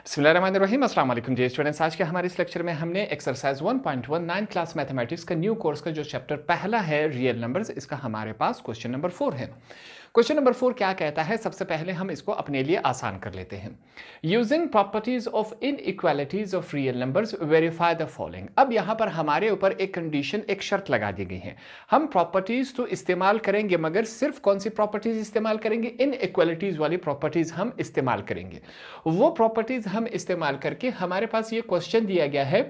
बिस्मिल्लाहिर्रहमानिर्रहीम अस्सलाम वालेकुम डियर स्टूडेंट्स। आज के हमारे इस लेक्चर में हमने एक्सरसाइज 1.19 क्लास मैथमेटिक्स का न्यू कोर्स का जो चैप्टर पहला है रियल नंबर्स, इसका हमारे पास क्वेश्चन नंबर 4 है। क्वेश्चन नंबर 4 क्या कहता है, सबसे पहले हम इसको अपने लिए आसान कर लेते हैं। Using properties of inequalities of real numbers verify the following. अब यहाँ पर हमारे ऊपर एक कंडीशन, एक शर्त लगा दी गई है। हम प्रॉपर्टीज तो इस्तेमाल करेंगे, मगर सिर्फ कौन सी प्रॉपर्टीज इस्तेमाल करेंगे? इनइक्वालिटीज वाली प्रॉपर्टीज हम इस्तेमाल करेंगे। वो प्रॉपर्टीज हम इस्तेमाल करके हमारे पास ये क्वेश्चन दिया गया है,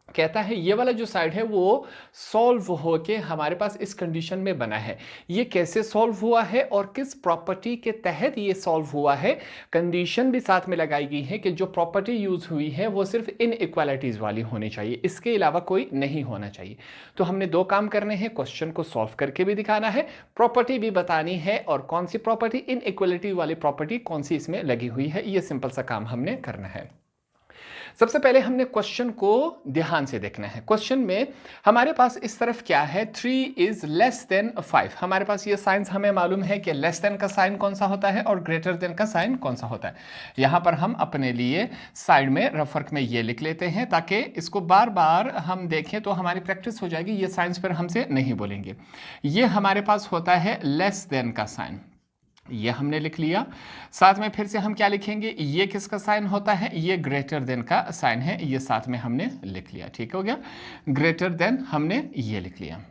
कहता है ये वाला जो साइड है वो सॉल्व होके हमारे पास इस कंडीशन में बना है। ये कैसे सॉल्व हुआ है और किस प्रॉपर्टी के तहत ये सॉल्व हुआ है, कंडीशन भी साथ में लगाई गई है कि जो प्रॉपर्टी यूज हुई है वो सिर्फ इनइक्वालिटीज वाली होनी चाहिए, इसके अलावा कोई नहीं होना चाहिए। तो हमने दो काम करने हैं, क्वेश्चन को सॉल्व करके भी दिखाना है, प्रॉपर्टी भी बतानी है, और कौन सी प्रॉपर्टी, इनइक्वालिटी वाली प्रॉपर्टी कौन सी इसमें लगी हुई है, ये सिंपल सा काम हमने करना है। सबसे पहले हमने क्वेश्चन को ध्यान से देखना है। क्वेश्चन में हमारे पास इस तरफ क्या है, 3 इज लेस देन 5। हमारे पास ये साइंस हमें मालूम है कि लेस देन का साइन कौन सा होता है और ग्रेटर देन का साइन कौन सा होता है। यहां पर हम अपने लिए साइड में रफ वर्क में ये लिख लेते हैं ताकि इसको बार बार हम देखें तो हमारी प्रैक्टिस हो जाएगी, ये साइंस पर हमसे नहीं बोलेंगे। ये हमारे पास होता है लेस देन का साइन, ये हमने लिख लिया। साथ में फिर से हम क्या लिखेंगे, ये किसका साइन होता है, ये ग्रेटर देन का साइन है, ये साथ में हमने लिख लिया। ठीक हो गया, ग्रेटर देन हमने ये लिख लिया।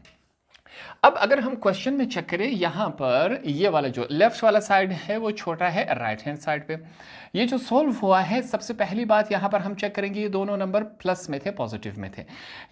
अब अगर हम क्वेश्चन में चेक करें, यहां पर ये वाला जो लेफ्ट वाला साइड है वो छोटा है राइट हैंड साइड पे। ये जो सॉल्व हुआ है, सबसे पहली बात यहां पर हम चेक करेंगे, ये दोनों नंबर प्लस में थे, पॉजिटिव में थे।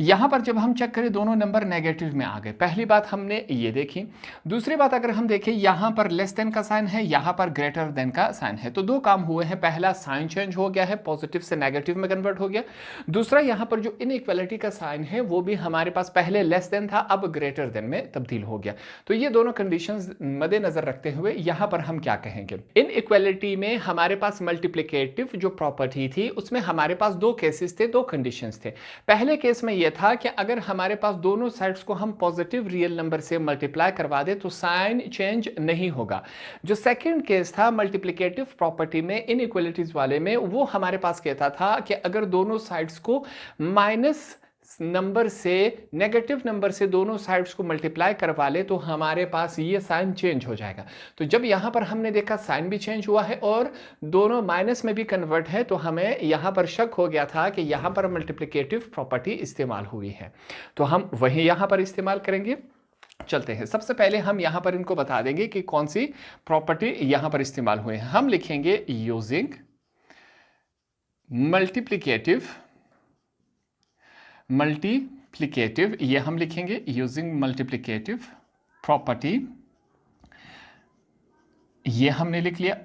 यहां पर जब हम चेक करें दोनों नंबर नेगेटिव में आ गए, पहली बात हमने ये देखी। दूसरी बात अगर हम देखें, यहां पर लेस देन का साइन है, यहां पर ग्रेटर देन का साइन है, तो दो काम हुए हैं। पहला, साइन चेंज हो गया है, पॉजिटिव से नेगेटिव में कन्वर्ट हो गया। दूसरा, यहां पर जो इनइक्वालिटी का साइन है वो भी हमारे पास पहले लेस देन था, अब ग्रेटर देन में तब्दील हो गया। तो ये दोनों कंडीशंस मद्देनजर रखते हुए यहां पर हम क्या कहेंगे, इनइक्वालिटी में हमारे पास मल्टीप्लिकेटिव जो प्रॉपर्टी थी उसमें हमारे पास दो केसेस थे, दो कंडीशंस थे। पहले केस में यह था कि अगर हमारे पास दोनों साइड्स को हम पॉजिटिव रियल नंबर से मल्टीप्लाई करवा दे तो साइन चेंज नहीं होगा। जो सेकंड केस था मल्टीप्लिकेटिव प्रॉपर्टी में, इनइक्वालिटीज वाले में, वो हमारे पास कहता था कि अगर दोनों साइड्स को माइनस नंबर से, नेगेटिव नंबर से दोनों साइड्स को मल्टीप्लाई करवा ले तो हमारे पास ये साइन चेंज हो जाएगा। तो जब यहां पर हमने देखा साइन भी चेंज हुआ है और दोनों माइनस में भी कन्वर्ट है, तो हमें यहां पर शक हो गया था कि यहां पर मल्टीप्लिकेटिव प्रॉपर्टी इस्तेमाल हुई है, तो हम वही यहां पर इस्तेमाल करेंगे। चलते हैं, सबसे पहले हम यहां पर इनको बता देंगे कि कौन सी प्रॉपर्टी यहां पर इस्तेमाल हुई है। हम लिखेंगे यूजिंग मल्टीप्लिकेटिव, ये हम लिखेंगे यूजिंग मल्टीप्लिकेटिव प्रॉपर्टी, ये हमने लिख लिया,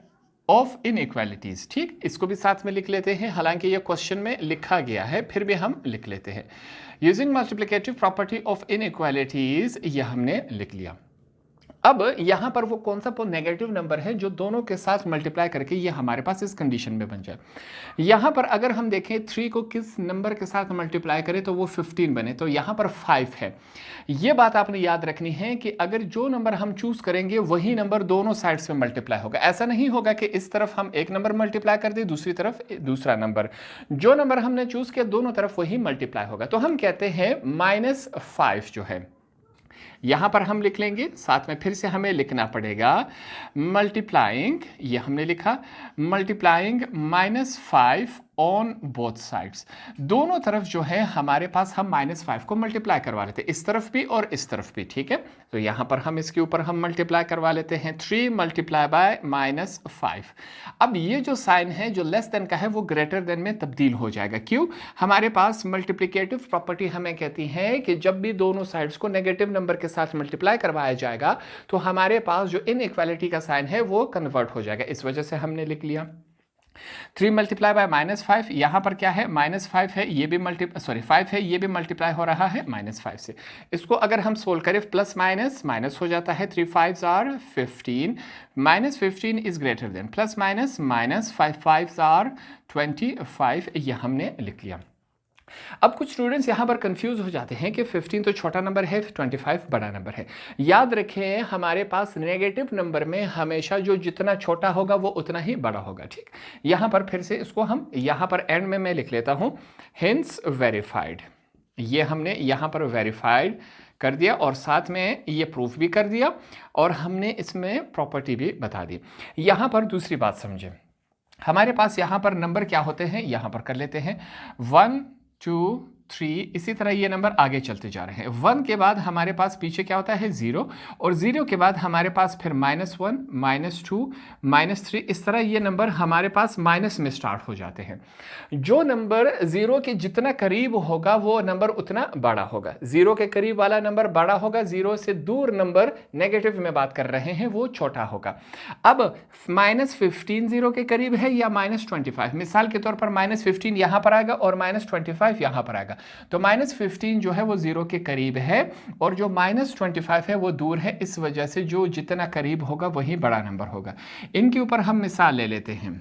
ऑफ इनइक्वालिटीज। ठीक, इसको भी साथ में लिख लेते हैं, हालांकि ये क्वेश्चन में लिखा गया है, फिर भी हम लिख लेते हैं। Using multiplicative property of inequalities, ये हमने लिख लिया। अब यहां पर वो कौन सा नेगेटिव नंबर है जो दोनों के साथ मल्टीप्लाई करके ये हमारे पास इस कंडीशन में बन जाए। यहां पर अगर हम देखें 3 को किस नंबर के साथ मल्टीप्लाई करें तो वो 15 बने, तो यहां पर 5 है। ये बात आपने याद रखनी है कि अगर जो नंबर हम चूज करेंगे वही नंबर दोनों साइड्स में मल्टीप्लाई होगा। ऐसा नहीं होगा कि इस तरफ हम एक नंबर मल्टीप्लाई कर दें, दूसरी तरफ दूसरा नंबर, जो नंबर हमने चूज किया दोनों तरफ वही मल्टीप्लाई होगा। तो हम कहते हैं -5 जो है यहां पर हम लिख लेंगे, साथ में फिर से हमें लिखना पड़ेगा मल्टीप्लाइंग, ये हमने लिखा मल्टीप्लाइंग -5 ऑन बोथ साइड्स। दोनों तरफ जो है हमारे पास हम -5 को मल्टीप्लाई करवा लेते हैं, इस तरफ भी और इस तरफ भी। ठीक है, तो यहां पर हम इसके ऊपर हम मल्टीप्लाई करवा लेते हैं, 3 मल्टीप्लाई बाय -5। अब ये जो साइन है जो लेस देन का है वो ग्रेटर देन में तब्दील हो जाएगा। क्यों? हमारे पास मल्टीप्लिकेटिव प्रॉपर्टी हमें कहती है कि जब भी दोनों साइड्स को नेगेटिव नंबर के साथ मल्टीप्लाई करवाया जाएगा तो हमारे पास जो इनइक्वालिटी का साइन है वो कन्वर्ट हो जाएगा, इस वजह से हमने लिख लिया 3 मल्टीप्लाई बाय -5। यहां पर क्या है, -5 है, ये भी 5 है, ये भी मल्टीप्लाई हो रहा है -5 से। इसको अगर हम सोल्व करें प्लस माइनस माइनस हो जाता है, 3 5s are 15, -15 is greater than plus minus -5 5s are 25, ये हमने लिख लिया। अब कुछ स्टूडेंट्स यहाँ पर कंफ्यूज हो जाते हैं कि 15 तो छोटा नंबर है, 25 बड़ा नंबर है। याद रखें हमारे पास नेगेटिव नंबर में हमेशा जो जितना छोटा होगा वो उतना ही बड़ा होगा, ठीक। यहाँ पर फिर से इसको हम यहाँ पर एंड में मैं लिख लेता हूँ हेंस वेरीफाइड। ये हमने यहाँ पर वेरीफाइड कर दिया और साथ में ये प्रूफ भी कर दिया और हमने इसमें प्रॉपर्टी भी बता दी। यहाँ पर दूसरी बात समझें, हमारे पास यहाँ पर नंबर क्या होते हैं, यहाँ पर कर लेते हैं 1 2 3, इसी तरह ये नंबर आगे चलते जा रहे हैं। 1 के बाद हमारे पास पीछे क्या होता है 0 और 0 के बाद हमारे पास फिर -1 -2 -3, इस तरह ये नंबर हमारे पास माइनस में स्टार्ट हो जाते हैं। जो नंबर 0 के जितना करीब होगा वो नंबर उतना बड़ा होगा, 0 के करीब वाला नंबर बड़ा होगा, 0 से दूर नंबर नेगेटिव में बात कर रहे हैं वो छोटा होगा। अब -15 0 के करीब है या -25, मिसाल के तौर पर -15 यहाँ पर आएगा और -25 यहाँ पर आएगा, तो -15 जो है वो 0 के करीब है और जो -25 है वो दूर है, इस वजह से जो जितना करीब होगा वही बड़ा नंबर होगा। इनके ऊपर हम मिसाल ले लेते हैं।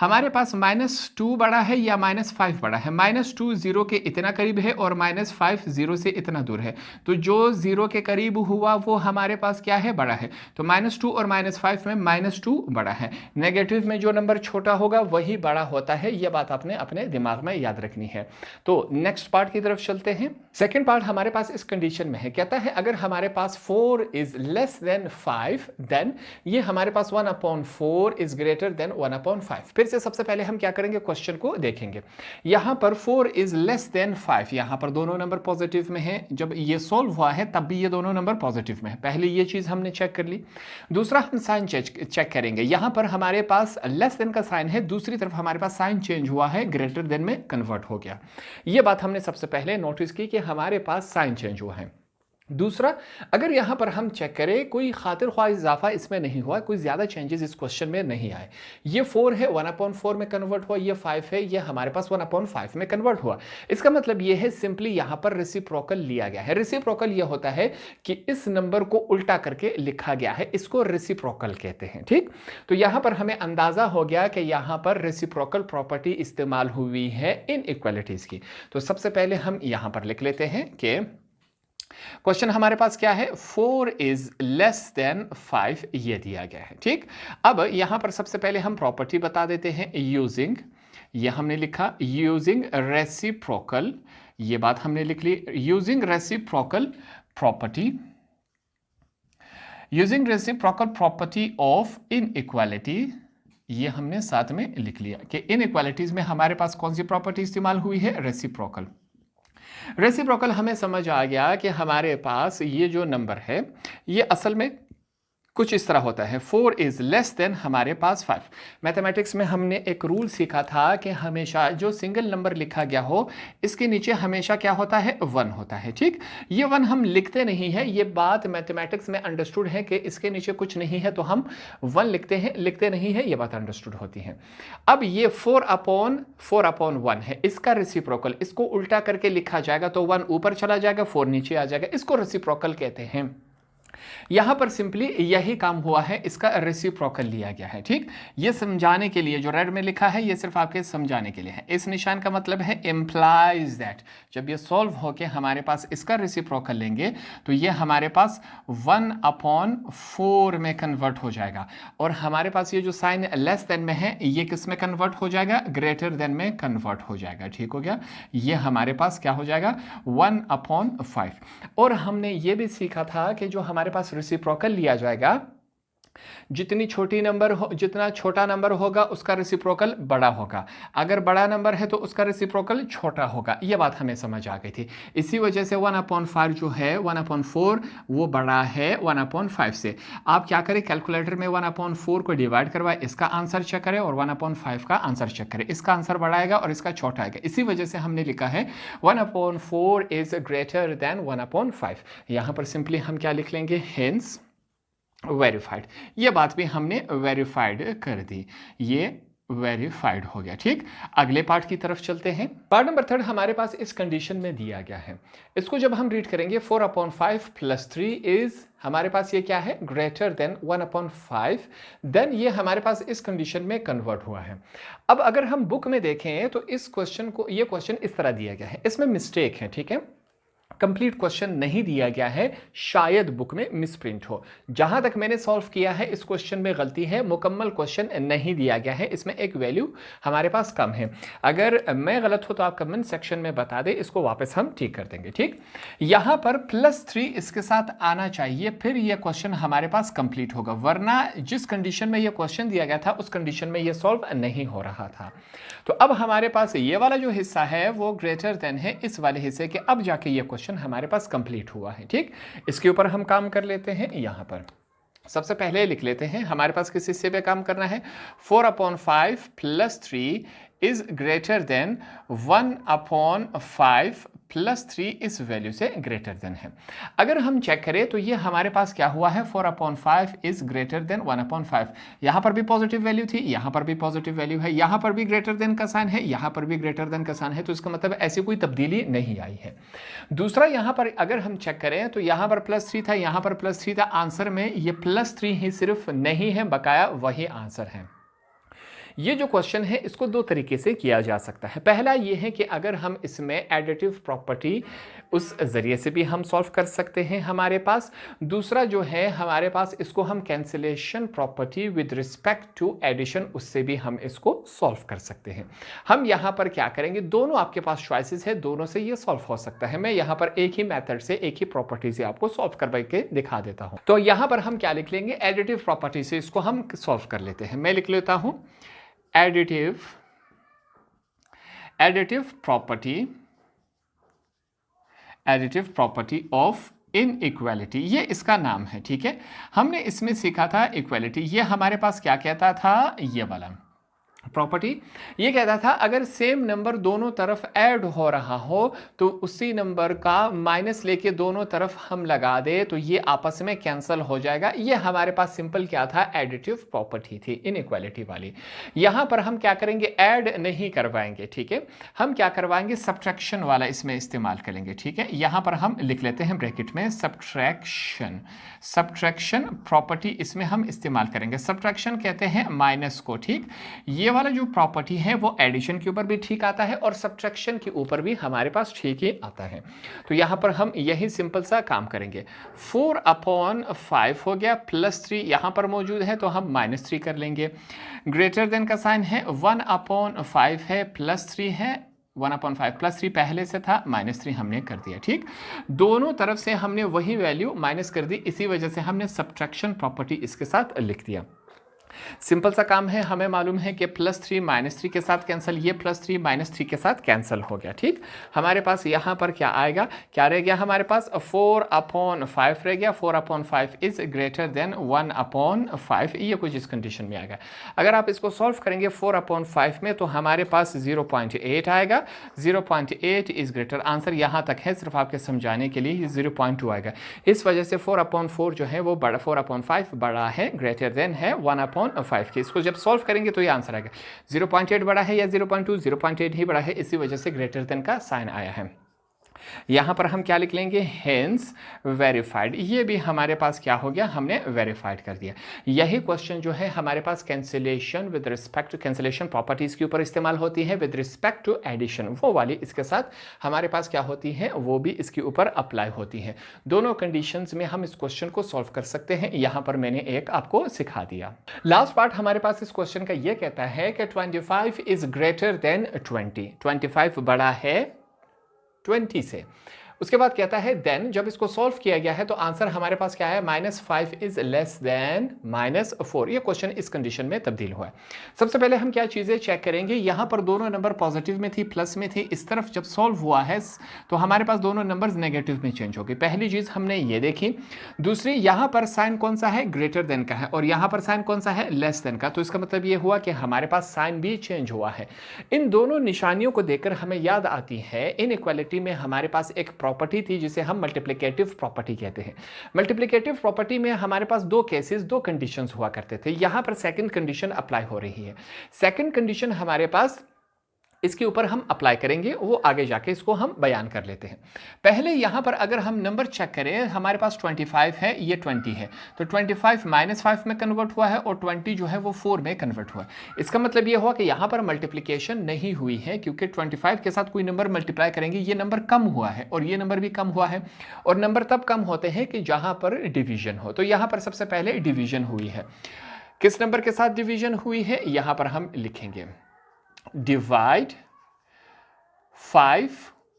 हमारे पास -2 बड़ा है या -5 बड़ा है, -2 0 के इतना करीब है और -5 0 से इतना दूर है, तो जो 0 के करीब हुआ वो हमारे पास क्या है, बड़ा है। तो -2 और -5 में -2 बड़ा है, नेगेटिव में जो नंबर छोटा होगा वही बड़ा होता है, यह बात आपने अपने दिमाग में याद रखनी है। तो नेक्स्ट पार्ट की तरफ चलते हैं। सेकेंड पार्ट हमारे पास इस कंडीशन में है, कहता है अगर हमारे पास 4 इज लेस देन 5 देन ये हमारे पास 1/4 इज ग्रेटर देन 1/5। फिर से सबसे पहले हम क्या करेंगे, क्वेश्चन को देखेंगे। यहां पर 4 इज लेस देन 5, यहां पर दोनों नंबर पॉजिटिव में है, जब ये सॉल्व हुआ है तब भी ये दोनों नंबर पॉजिटिव में है, पहले ये चीज हमने चेक कर ली। दूसरा हम साइन चेक करेंगे, यहां पर हमारे पास लेस देन का साइन है, दूसरी तरफ हमारे पास साइन चेंज हुआ है, ग्रेटर देन में कन्वर्ट हो गया। ये बात हमने सबसे पहले नोटिस की कि हमारे पास साइन चेंज हुआ है। दूसरा, अगर यहां पर हम चेक करें कोई खातिर ख्वाह इजाफा इसमें नहीं हुआ, कोई ज्यादा चेंजेस इस क्वेश्चन में नहीं आए। ये 4 है 1/4 में कन्वर्ट हुआ, ये 5 है ये हमारे पास 1/5 में कन्वर्ट हुआ। इसका मतलब ये है सिंपली यहां पर रेसिप्रोकल लिया गया है। रेसिप्रोकल ये होता है कि इस नंबर को उल्टा करके लिखा गया है, इसको रेसिप्रोकल कहते हैं, ठीक। तो यहां पर हमें अंदाजा हो गया कि यहां पर रेसिप्रोकल प्रॉपर्टी इस्तेमाल हुई है इनइक्वालिटीज की। तो सबसे पहले हम यहां पर लिख लेते हैं कि क्वेश्चन हमारे पास क्या है, 4 इज लेस देन 5 ये दिया गया है, ठीक। अब यहां पर सबसे पहले हम प्रॉपर्टी बता देते हैं यूजिंग, ये हमने लिखा यूजिंग रेसिप्रोकल, ये बात हमने लिख ली, using reciprocal property, using reciprocal property of inequality, ये हमने साथ में लिख लिया कि इनइक्वालिटीज में हमारे पास कौन सी प्रॉपर्टी इस्तेमाल हुई है, रेसिप्रोकल। रेसिप्रोकल हमें समझ आ गया कि हमारे पास ये जो नंबर है ये असल में कुछ इस तरह होता है, 4 इज लेस देन हमारे पास 5। मैथमेटिक्स में हमने एक रूल सीखा था कि हमेशा जो सिंगल नंबर लिखा गया हो इसके नीचे हमेशा क्या होता है, 1 होता है, ठीक। ये 1 हम लिखते नहीं है, ये बात मैथमेटिक्स में अंडरस्टूड है कि इसके नीचे कुछ नहीं है तो हम 1 लिखते हैं, लिखते नहीं है, ये बात अंडरस्टूड होती है। अब ये 4/1 है, इसका रेसिप्रोकल, इसको उल्टा करके लिखा जाएगा तो 1 ऊपर चला जाएगा 4 नीचे आ जाएगा, इसको रेसिप्रोकल कहते हैं। यहां पर सिंपली यही काम हुआ है, इसका रेसिप्रोकल लिया गया है, ठीक। ये समझाने के लिए जो रेड में लिखा है ये सिर्फ आपके समझाने के लिए है। इस निशान का मतलब है इंप्लाइज दैट जब ये सॉल्व होके हमारे पास इसका रेसिप्रोकल लेंगे तो ये हमारे पास 1/4 में कन्वर्ट हो जाएगा और हमारे पास ये जो साइन लेस देन में है ये किस में कन्वर्ट हो जाएगा, ग्रेटर देन में कन्वर्ट हो जाएगा, ठीक हो गया। ये हमारे पास क्या हो जाएगा, 1/5। और हमने ये भी सीखा था कि जो हमारे पास रेसिप्रोकल लिया जाएगा, जितनी छोटी नंबर हो, जितना छोटा नंबर होगा उसका रेसिप्रोकल बड़ा होगा, अगर बड़ा नंबर है तो उसका रेसिप्रोकल छोटा होगा। यह बात हमें समझ आ गई थी। इसी वजह से 1/5 जो है 1/4 वो बड़ा है 1/5 से। आप क्या करें, कैलकुलेटर में 1/4 को डिवाइड करवाए, इसका आंसर चेक करें और 1/5 का आंसर चेक करें, इसका आंसर बड़ा आएगा और इसका छोटा आएगा। इसी वजह से हमने लिखा है 1/4 इज ग्रेटर देन 1/5। यहां पर सिंपली हम क्या लिख लेंगे, हेंस वेरीफाइड। ये बात भी हमने वेरीफाइड कर दी। ये वेरीफाइड हो गया। ठीक, अगले पार्ट की तरफ चलते हैं। पार्ट नंबर 3 हमारे पास इस कंडीशन में दिया गया है। इसको जब हम रीड करेंगे 4/5 + 3 इज, हमारे पास ये क्या है, ग्रेटर देन 1/5, देन ये हमारे पास इस कंडीशन में कन्वर्ट हुआ है। अब अगर हम बुक में देखें तो इस क्वेश्चन को, ये क्वेश्चन इस तरह दिया गया है, इसमें मिस्टेक है। ठीक है, कंप्लीट क्वेश्चन नहीं दिया गया है, शायद बुक में मिसप्रिंट हो। जहां तक मैंने सॉल्व किया है इस क्वेश्चन में गलती है, मुकम्मल क्वेश्चन नहीं दिया गया है, इसमें एक वैल्यू हमारे पास कम है। अगर मैं गलत हो तो आप कमेंट सेक्शन में बता दें, इसको वापस हम ठीक कर देंगे। ठीक, यहां पर +3 इसके साथ आना चाहिए, फिर यह क्वेश्चन हमारे पास कंप्लीट होगा, वरना जिस कंडीशन में यह क्वेश्चन दिया गया था उस कंडीशन में यह सॉल्व नहीं हो रहा था। तो अब हमारे पास ये वाला जो हिस्सा है वो ग्रेटर देन है इस वाले हिस्से के, अब जाके ये क्वेश्चन हमारे पास कंप्लीट हुआ है। ठीक, इसके ऊपर हम काम कर लेते हैं। यहां पर सबसे पहले लिख लेते हैं, हमारे पास किस हिस्से पे काम करना है, 4/5 + 3 इज ग्रेटर देन 1/5 + 3 इस वैल्यू से ग्रेटर देन है। अगर हम चेक करें तो ये हमारे पास क्या हुआ है, 4/5 इज ग्रेटर देन 1/5। यहां पर भी पॉजिटिव वैल्यू थी, यहां पर भी पॉजिटिव वैल्यू है, यहां पर भी ग्रेटर देन का साइन है, यहां पर भी ग्रेटर देन का साइन है, तो इसका मतलब ऐसी कोई तब्दीली नहीं आई है। दूसरा, यहां पर अगर हम चेक करें तो यहां पर +3 था, यहां पर +3 था, आंसर में ये +3 ही सिर्फ नहीं है, बकाया वही आंसर है। ये जो क्वेश्चन है इसको दो तरीके से किया जा सकता है। पहला ये है कि अगर हम इसमें एडिटिव प्रॉपर्टी उस जरिए से भी हम सॉल्व कर सकते हैं हमारे पास। दूसरा जो है हमारे पास, इसको हम cancellation property with respect to addition, उससे भी हम इसको सॉल्व कर सकते हैं। हम यहाँ पर क्या करेंगे, दोनों आपके पास चॉइसेस है, दोनों से ये सॉल्व हो सकता है। मैं यहाँ पर एक ही मेथड से, एक ही प्रॉपर्टी से आपको सॉल्व करके दिखा देता हूँ। तो यहाँ पर हम क्या लिख लेंगे, एडिटिव प्रॉपर्टी से इसको हम सॉल्व कर लेते हैं। मैं लिख लेता हूँ एडिटिव प्रॉपर्टी ऑफ इनइक्वालिटी, ये इसका नाम है। ठीक है, हमने इसमें सीखा था इक्वालिटी, ये हमारे पास क्या कहता था, ये वाला प्रॉपर्टी ये कहता था अगर सेम नंबर दोनों तरफ ऐड हो रहा हो तो उसी नंबर का माइनस लेके दोनों तरफ हम लगा दे तो ये आपस में कैंसिल हो जाएगा। ये हमारे पास सिंपल क्या था, एडिटिव प्रॉपर्टी थी इनइक्वालिटी वाली। यहां पर हम क्या करेंगे, ऐड नहीं करवाएंगे। ठीक है, हम क्या करवाएंगे, सब्ट्रैक्शन वाला इसमें इस्तेमाल करेंगे। ठीक है, यहां पर हम लिख लेते हैं ब्रैकेट में सब्ट्रैक्शन प्रॉपर्टी इसमें हम इस्तेमाल करेंगे। सब्ट्रैक्शन कहते हैं माइनस को। ठीक, ये वाला जो प्रॉपर्टी है वो एडिशन के ऊपर भी ठीक आता है और सब्ट्रैक्शन के ऊपर भी हमारे पास ठीक ही आता है। तो यहां पर हम यही सिंपल सा काम करेंगे। 4/5 हो गया, +3 यहां पर मौजूद है तो हम -3 कर लेंगे। ग्रेटर देन का साइन है, 1/5 है, +3 है, 1/5 +3 पहले से था, -3 हमने कर दिया। ठीक, दोनों तरफ से हमने वही वैल्यू माइनस कर दी, इसी वजह से हमने सब्ट्रैक्शन प्रॉपर्टी इसके साथ लिख दिया। सिंपल सा काम है, हमें मालूम है कि +3 -3 के साथ कैंसिल, ये +3 -3 के साथ कैंसिल हो गया। ठीक, हमारे पास यहाँ पर क्या आएगा, क्या रह गया हमारे पास, 4/5 रह गया। 4/5 इज ग्रेटर देन 1/5, ये कुछ इस कंडीशन में आएगा। अगर आप इसको सॉल्व करेंगे 4/5 में तो हमारे पास 0.8 आएगा। 0.8 इज ग्रेटर, आंसर यहाँ तक है, सिर्फ आपके समझाने के लिए ये 0.2 आएगा। इस वजह से 4/4 जो है वो बड़ा, 4/5 बड़ा है, ग्रेटर देन है 1/5 के। इसको जब सॉल्व करेंगे तो ये आंसर आएगा। 0.8 बड़ा है या 0.2, 0.8 ही बड़ा है, इसी वजह से ग्रेटर देन का साइन आया है। यहां पर हम क्या लिख लेंगे, हेंस वेरीफाइड, ये भी हमारे पास क्या हो गया, हमने वेरीफाइड कर दिया। यही क्वेश्चन जो है हमारे पास cancellation with respect to cancellation properties के ऊपर इस्तेमाल होती है, विद रिस्पेक्ट टू एडिशन वो वाली इसके साथ हमारे पास क्या होती है, वो भी इसके ऊपर अप्लाई होती है। दोनों कंडीशंस में हम इस क्वेश्चन को सॉल्व कर सकते हैं। यहां पर मैंने एक आपको सिखा दिया। लास्ट पार्ट हमारे पास इस क्वेश्चन का ये कहता है कि 25 इज ग्रेटर देन 20, 25 बड़ा है 20 से। उसके बाद कहता है देन, जब इसको सॉल्व किया गया है तो आंसर हमारे पास क्या है, -5 इज लेस देन -4। ये क्वेश्चन इस कंडीशन में तब्दील हुआ है। सबसे पहले हम क्या चीजें चेक करेंगे, यहां पर दोनों नंबर पॉजिटिव में थी, प्लस में थी, इस तरफ जब सॉल्व हुआ है तो हमारे पास दोनों नंबर्स नेगेटिव में चेंज हो गए। पहली चीज हमने ये देखी। दूसरी, यहां पर साइन कौन सा है, ग्रेटर देन का है, और यहां पर साइन कौन सा है, लेस देन का। तो इसका मतलब ये हुआ कि हमारे पास साइन भी चेंज हुआ है। इन दोनों निशानियों को देखकर हमें याद आती है इनइक्वालिटी में हमारे पास एक प्रॉपर्टी थी जिसे हम मल्टीप्लिकेटिव प्रॉपर्टी कहते हैं। मल्टीप्लिकेटिव प्रॉपर्टी में हमारे पास दो केसेस, दो कंडीशंस हुआ करते थे। यहाँ पर सेकंड कंडीशन अप्लाई हो रही है। सेकंड कंडीशन हमारे पास इसके ऊपर हम अप्लाई करेंगे, वो आगे जाके इसको हम बयान कर लेते हैं। पहले यहाँ पर अगर हम नंबर चेक करें, हमारे पास 25 है, ये 20 है, तो 25 -5 में कन्वर्ट हुआ है और 20 जो है वो 4 में कन्वर्ट हुआ है। इसका मतलब ये हुआ कि यहाँ पर मल्टीप्लिकेशन नहीं हुई है, क्योंकि 25 के साथ कोई नंबर मल्टीप्लाई करेंगे, ये नंबर कम हुआ है और ये नंबर भी कम हुआ है, और नंबर तब कम होते हैं कि जहाँ पर डिवीजन हो। तो यहाँ पर सबसे पहले डिवीजन हुई है। किस नंबर के साथ डिवीजन हुई है, यहाँ पर हम लिखेंगे डिवाइड 5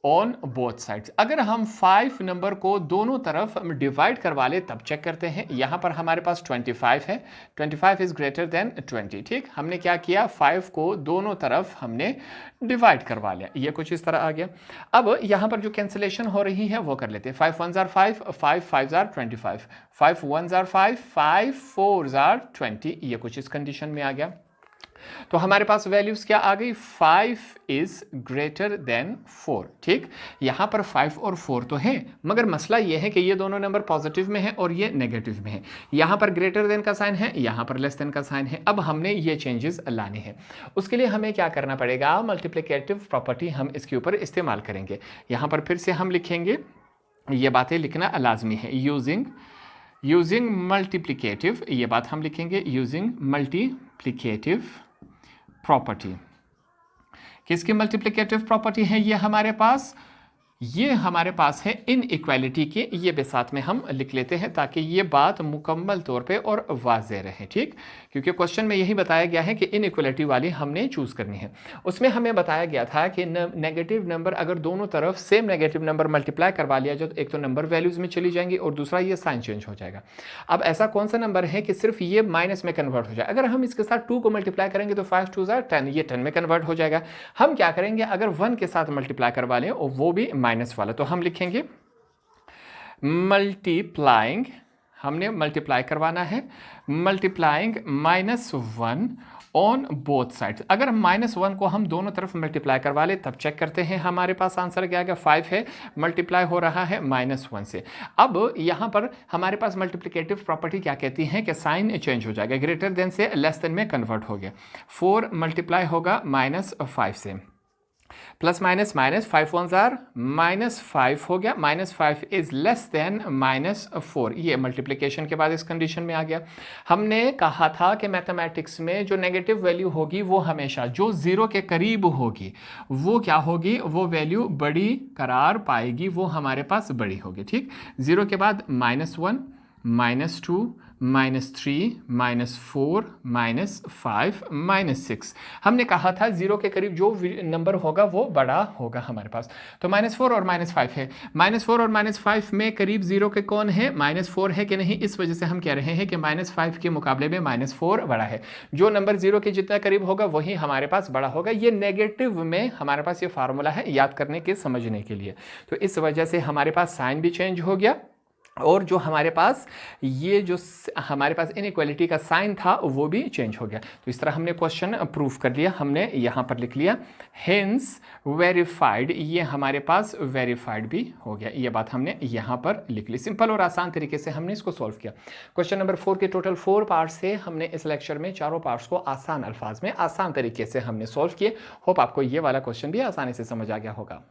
ऑन बोथ साइड्स। अगर हम 5 नंबर को दोनों तरफ डिवाइड करवा ले तब चेक करते हैं। यहाँ पर हमारे पास 25 है, 25 इज ग्रेटर देन 20। ठीक, हमने क्या किया, 5 को दोनों तरफ हमने डिवाइड करवा लिया, ये कुछ इस तरह आ गया। अब यहाँ पर जो कैंसिलेशन हो रही है वो कर लेते हैं। 5 1 जार 5, 5 5 जार 25, 5 1 जार 5, 5 4 जार 20, ये कुछ इस कंडीशन में आ गया। तो हमारे पास वैल्यूज क्या आ गई, 5 इज ग्रेटर देन 4। ठीक, यहां पर 5 और 4 तो है, मगर मसला यह है कि ये दोनों नंबर पॉजिटिव में है और ये नेगेटिव में है। यहां पर ग्रेटर देन का साइन है, यहां पर लेस देन का साइन है। अब हमने ये चेंजेस लाने हैं, उसके लिए हमें क्या करना पड़ेगा, मल्टीप्लिकेटिव प्रॉपर्टी हम इसके ऊपर इस्तेमाल करेंगे। यहां पर फिर से हम लिखेंगे, ये बातें लिखना लाजमी है, यूजिंग मल्टीप्लिकेटिव, ये बात हम लिखेंगे यूजिंग मल्टीप्लिकेटिव प्रॉपर्टी। किसकी मल्टीप्लिकेटिव प्रॉपर्टी है ये हमारे पास, ये हमारे पास है इनइक्वालिटी की। ये भी साथ में हम लिख लेते हैं ताकि ये बात मुकम्मल तौर पे और वाज़ेह रहे। ठीक, क्योंकि क्वेश्चन में यही बताया गया है कि इनइक्वालिटी वाली हमने चूज़ करनी है। उसमें हमें बताया गया था कि नेगेटिव नंबर अगर दोनों तरफ सेम नेगेटिव नंबर मल्टीप्लाई करवा लिया जाए तो एक तो नंबर वैल्यूज़ में चली जाएंगी और दूसरा ये साइन चेंज हो जाएगा। अब ऐसा कौन सा नंबर है कि सिर्फ ये माइनस में कन्वर्ट हो जाए। अगर हम इसके साथ 2 को मल्टीप्लाई करेंगे तो 5 2 जार 10, ये 10 में कन्वर्ट हो जाएगा। हम क्या करेंगे, अगर 1 के साथ मल्टीप्लाई करवा लें और वो भी माइनस वाला, तो हम लिखेंगे मल्टीप्लाइंग, हमने मल्टीप्लाई करवाना है, मल्टीप्लाइंग -1 ऑन बोथ साइड्स। अगर -1 को हम दोनों तरफ मल्टीप्लाई करवा ले तब चेक करते हैं, हमारे पास आंसर क्या आ गया, 5 है, मल्टीप्लाई हो रहा है -1 से। अब यहां पर हमारे पास मल्टीप्लिकेटिव प्रॉपर्टी क्या कहती है कि साइन चेंज हो जाएगा, ग्रेटर देन से लेस देन में कन्वर्ट हो गया। 4 मल्टीप्लाई होगा -5 से, प्लस माइनस माइनस, 5 1 जार -5 हो गया, -5 इज लेस देन -4। ये मल्टीप्लिकेशन के बाद इस कंडीशन में आ गया। हमने कहा था कि मैथमेटिक्स में जो नेगेटिव वैल्यू होगी वो हमेशा जो 0 के करीब होगी वो क्या होगी, वो वैल्यू बड़ी करार पाएगी, वो हमारे पास बड़ी होगी। ठीक, 0 के बाद -1 -2 -3 -4 -5 -6। हमने कहा था 0 के करीब जो नंबर होगा वो बड़ा होगा हमारे पास। तो -4 और -5 है, -4 और -5 में करीब 0 के कौन है, -4 है कि नहीं। इस वजह से हम कह रहे हैं कि -5 के मुकाबले में -4 बड़ा है। जो नंबर 0 के जितना करीब होगा वही हमारे पास बड़ा होगा। ये नेगेटिव में हमारे पास ये फार्मूला है याद करने के, समझने के लिए। तो इस वजह से हमारे पास साइन भी चेंज हो गया और जो हमारे पास ये जो हमारे पास इनइक्वालिटी का साइन था वो भी चेंज हो गया। तो इस तरह हमने क्वेश्चन प्रूफ कर लिया, हमने यहाँ पर लिख लिया हेंस वेरीफाइड, ये हमारे पास वेरीफाइड भी हो गया। ये बात हमने यहाँ पर लिख ली। सिंपल और आसान तरीके से हमने इसको सॉल्व किया। क्वेश्चन नंबर 4 के टोटल 4 पार्ट्स से हमने इस लेक्चर में चारों पार्ट्स को आसान अल्फाज में आसान तरीके से हमने सॉल्व किए। होप आपको ये वाला क्वेश्चन भी आसानी से समझ आ गया होगा।